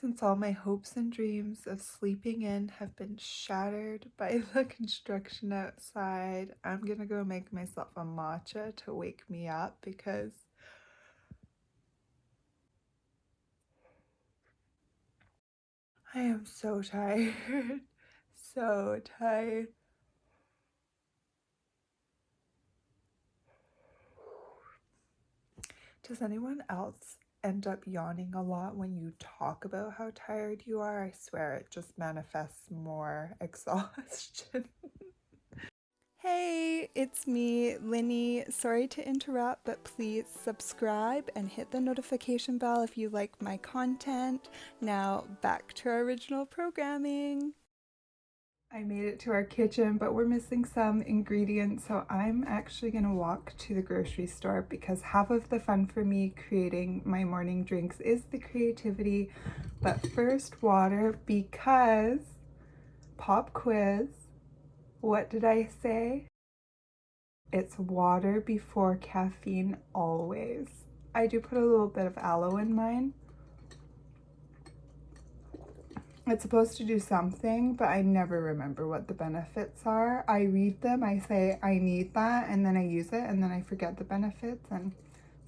since all my hopes and dreams of sleeping in have been shattered by the construction outside, I'm gonna go make myself a matcha to wake me up because I am so tired. So tired. Does anyone else end up yawning a lot when you talk about how tired you are? I swear it just manifests more exhaustion. Hey, it's me, Linny. Sorry to interrupt, but please subscribe and hit the notification bell if you like my content. Now, back to our original programming. I made it to our kitchen, but we're missing some ingredients, so I'm actually gonna walk to the grocery store because half of the fun for me creating my morning drinks is the creativity. But first, water, because pop quiz. What did I say? It's water before caffeine always. I do put a little bit of aloe in mine. It's supposed to do something, but I never remember what the benefits are. I read them, I say I need that, and then I use it, and then I forget the benefits, and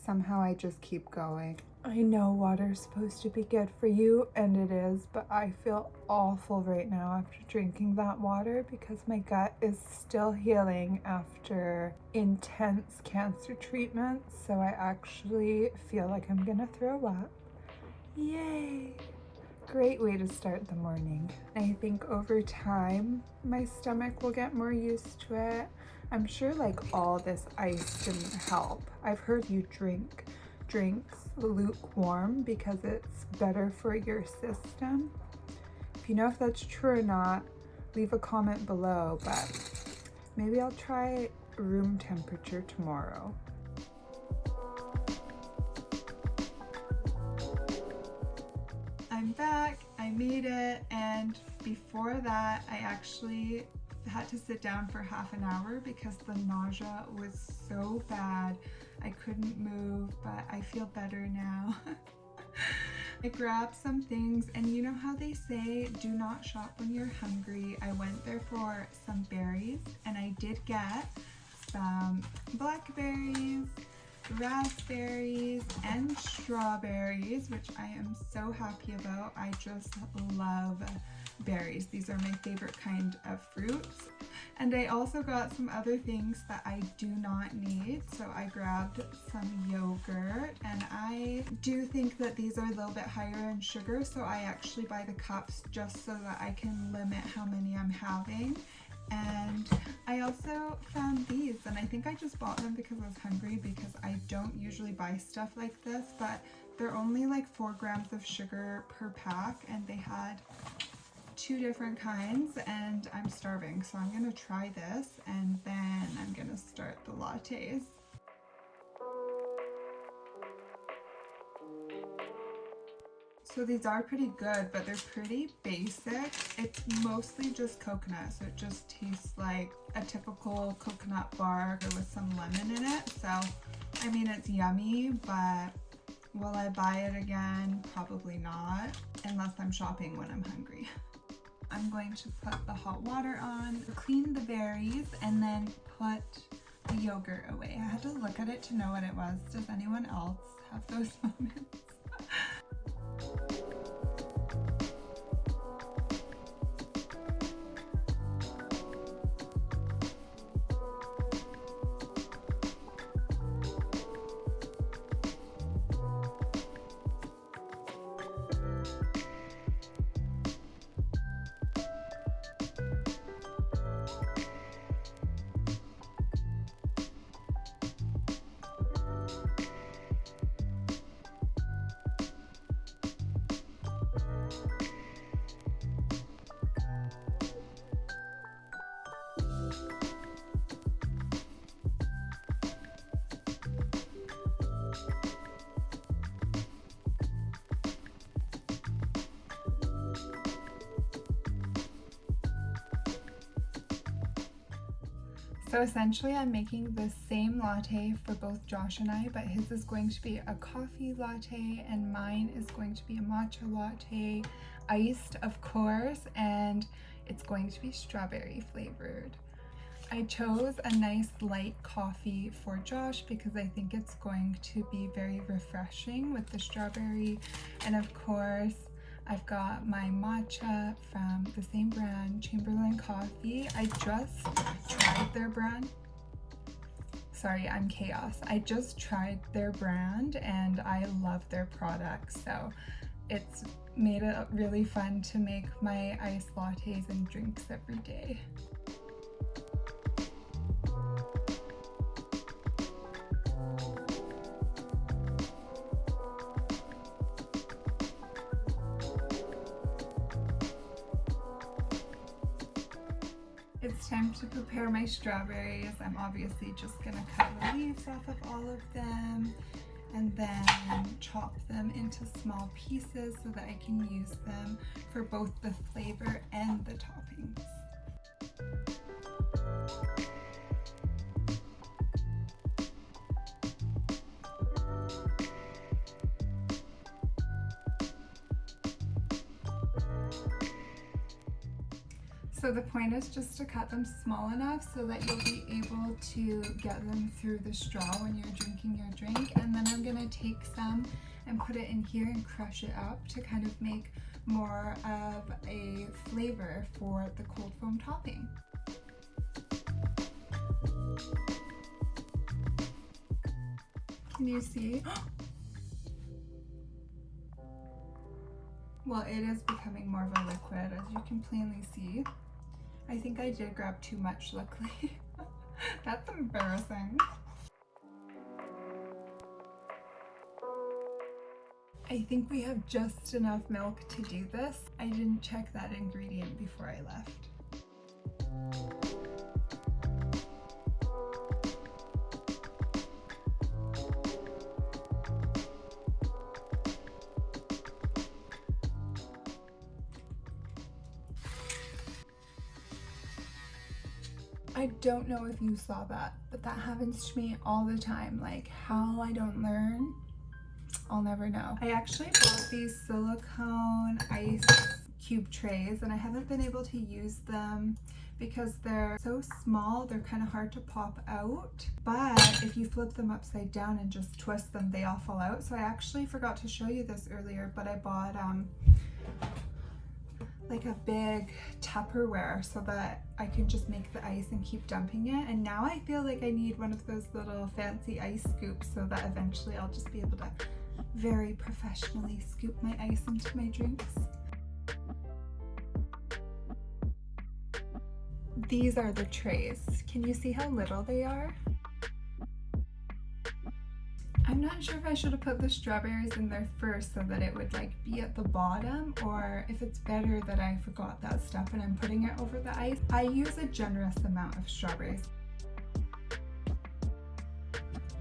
somehow I just keep going. I know water's supposed to be good for you, and it is, but I feel awful right now after drinking that water because my gut is still healing after intense cancer treatments, so I actually feel like I'm gonna throw up. Yay! Great way to start the morning. I think over time my stomach will get more used to it. I'm sure like all this ice didn't help. I've heard you drink drinks lukewarm because it's better for your system. If you know if that's true or not, leave a comment below, but maybe I'll try room temperature tomorrow. I'm back, I made it, and before that I actually had to sit down for half an hour because the nausea was so bad. I couldn't move, but I feel better now. I grabbed some things, and you know how they say do not shop when you're hungry. I went there for some berries, and I did get some blackberries, raspberries, and strawberries, which I am so happy about. I just love berries. These are my favorite kind of fruits. And I also got some other things that I do not need. So I grabbed some yogurt, and I do think that these are a little bit higher in sugar, so I actually buy the cups just so that I can limit how many I'm having. And I also found these, and I think I just bought them because I was hungry because I don't usually buy stuff like this, but they're only like 4 grams of sugar per pack, and they had 2 different kinds, and I'm starving, so I'm gonna try this and then I'm gonna start the lattes. So these are pretty good, but they're pretty basic. It's mostly just coconut, so it just tastes like a typical coconut bar with some lemon in it. So, I mean, it's yummy, but will I buy it again? Probably not, unless I'm shopping when I'm hungry. I'm going to put the hot water on, clean the berries, and then put the yogurt away. I had to look at it to know what it was. Does anyone else have those moments? So essentially I'm making the same latte for both Josh and I, but his is going to be a coffee latte and mine is going to be a matcha latte, iced of course, and it's going to be strawberry flavored. I chose a nice light coffee for Josh because I think it's going to be very refreshing with the strawberry, and of course I've got my matcha from the same brand, Chamberlain Coffee. I just tried their brand. Sorry, I'm chaos. I just tried their brand and I love their products. So it's made it really fun to make my iced lattes and drinks every day. It's time to prepare my strawberries. I'm obviously just gonna cut the leaves off of all of them and then chop them into small pieces so that I can use them for both the flavor and the toppings. So the point is just to cut them small enough so that you'll be able to get them through the straw when you're drinking your drink. And then I'm gonna take some and put it in here and crush it up to kind of make more of a flavor for the cold foam topping. Can you see? Well, it is becoming more of a liquid, as you can plainly see. I think I did grab too much, luckily. That's embarrassing. I think we have just enough milk to do this. I didn't check that ingredient before I left. I don't know if you saw that, but that happens to me all the time. Like, how I don't learn, I'll never know. I actually bought these silicone ice cube trays and I haven't been able to use them because they're so small, they're kind of hard to pop out. But if you flip them upside down and just twist them, they all fall out. So I actually forgot to show you this earlier, but I bought like a big Tupperware so that I can just make the ice and keep dumping it. And now I feel like I need one of those little fancy ice scoops so that eventually I'll just be able to very professionally scoop my ice into my drinks. These are the trays. Can you see how little they are? I'm not sure if I should have put the strawberries in there first so that it would like be at the bottom, or if it's better that I forgot that step and I'm putting it over the ice. I use a generous amount of strawberries.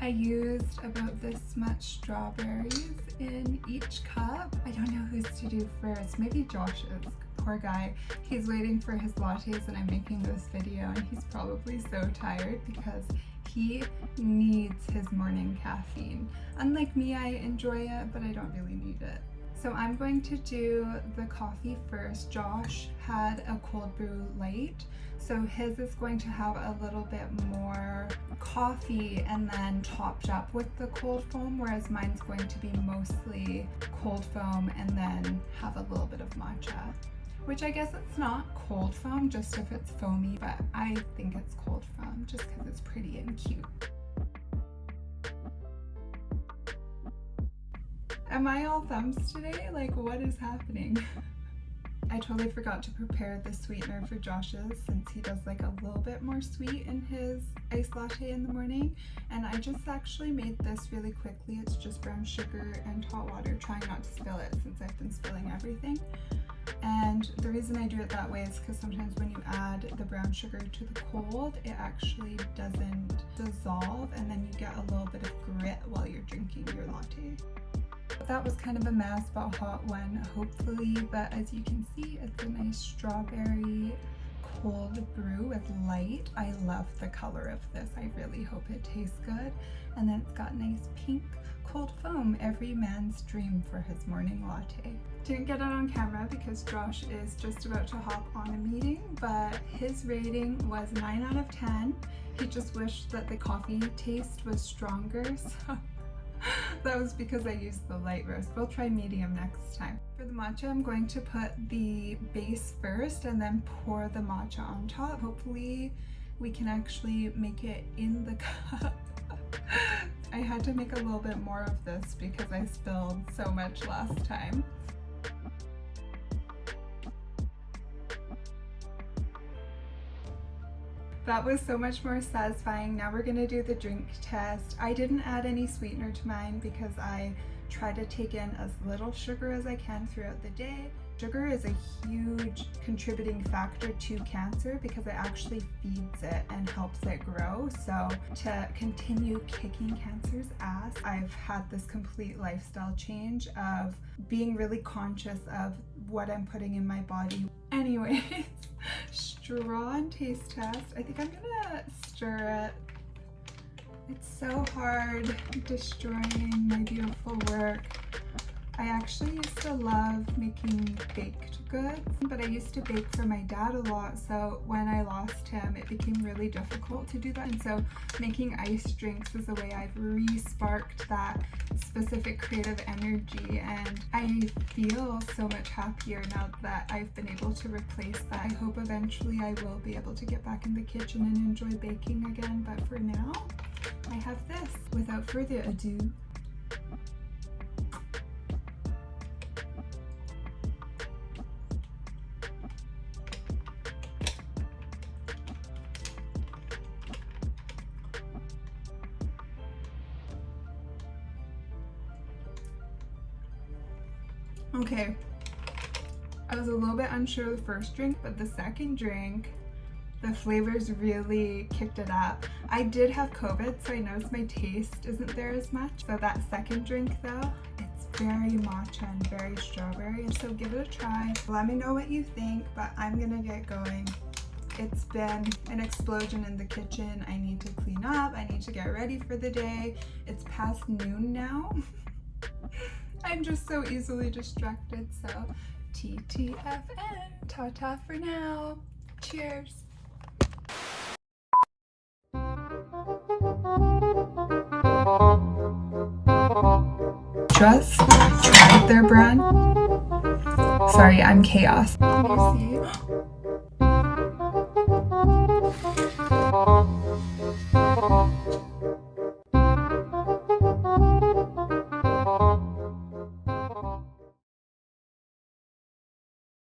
I used about this much strawberries in each cup. I don't know whose to do first. Maybe Josh's. Poor guy. He's waiting for his lattes and I'm making this video and he's probably so tired because he needs his morning caffeine. Unlike me, I enjoy it, but I don't really need it. So I'm going to do the coffee first. Josh had a cold brew light, so his is going to have a little bit more coffee and then topped up with the cold foam, whereas mine's going to be mostly cold foam and then have a little bit of matcha. Which I guess it's not cold foam, just if it's foamy, but I think it's cold foam just because it's pretty and cute. Am I all thumbs today? Like, what is happening? I totally forgot to prepare the sweetener for Josh's since he does like a little bit more sweet in his iced latte in the morning. And I just actually made this really quickly. It's just brown sugar and hot water, trying not to spill it since I've been spilling everything. And the reason I do it that way is because sometimes when you add the brown sugar to the cold, it actually doesn't dissolve and then you get a little bit of grit while you're drinking your latte. That was kind of a mess, but a hot one, hopefully. But as you can see, it's a nice strawberry cold brew with light. I love the color of this. I really hope it tastes good. And then it's got nice pink cold foam, every man's dream for his morning latte. Didn't get it on camera because Josh is just about to hop on a meeting, but his rating was 9 out of 10. He just wished that the coffee taste was stronger, so that was because I used the light roast. We'll try medium next time. For the matcha, I'm going to put the base first and then pour the matcha on top. Hopefully we can actually make it in the cup. I had to make a little bit more of this because I spilled so much last time. That was so much more satisfying. Now we're gonna do the drink test. I didn't add any sweetener to mine because I try to take in as little sugar as I can throughout the day. Sugar is a huge contributing factor to cancer because it actually feeds it and helps it grow. So to continue kicking cancer's ass, I've had this complete lifestyle change of being really conscious of what I'm putting in my body. Anyways, straw and taste test. I think I'm gonna stir it. It's so hard destroying my beautiful work. I actually used to love making baked goods, but I used to bake for my dad a lot, so when I lost him, it became really difficult to do that. And so making ice drinks is a way I've re-sparked that specific creative energy, and I feel so much happier now that I've been able to replace that. I hope eventually I will be able to get back in the kitchen and enjoy baking again, but for now, I have this. Without further ado, okay, I was a little bit unsure of the first drink, but the second drink, the flavors really kicked it up. I did have COVID, so I noticed my taste isn't there as much. So that second drink though, it's very matcha and very strawberry, so give it a try. Let me know what you think, but I'm gonna get going. It's been an explosion in the kitchen. I need to clean up, I need to get ready for the day. It's past noon now. I'm just so easily distracted, so TTFN, ta-ta for now. Cheers. Just tried their brand. Sorry, I'm chaos. Can you see?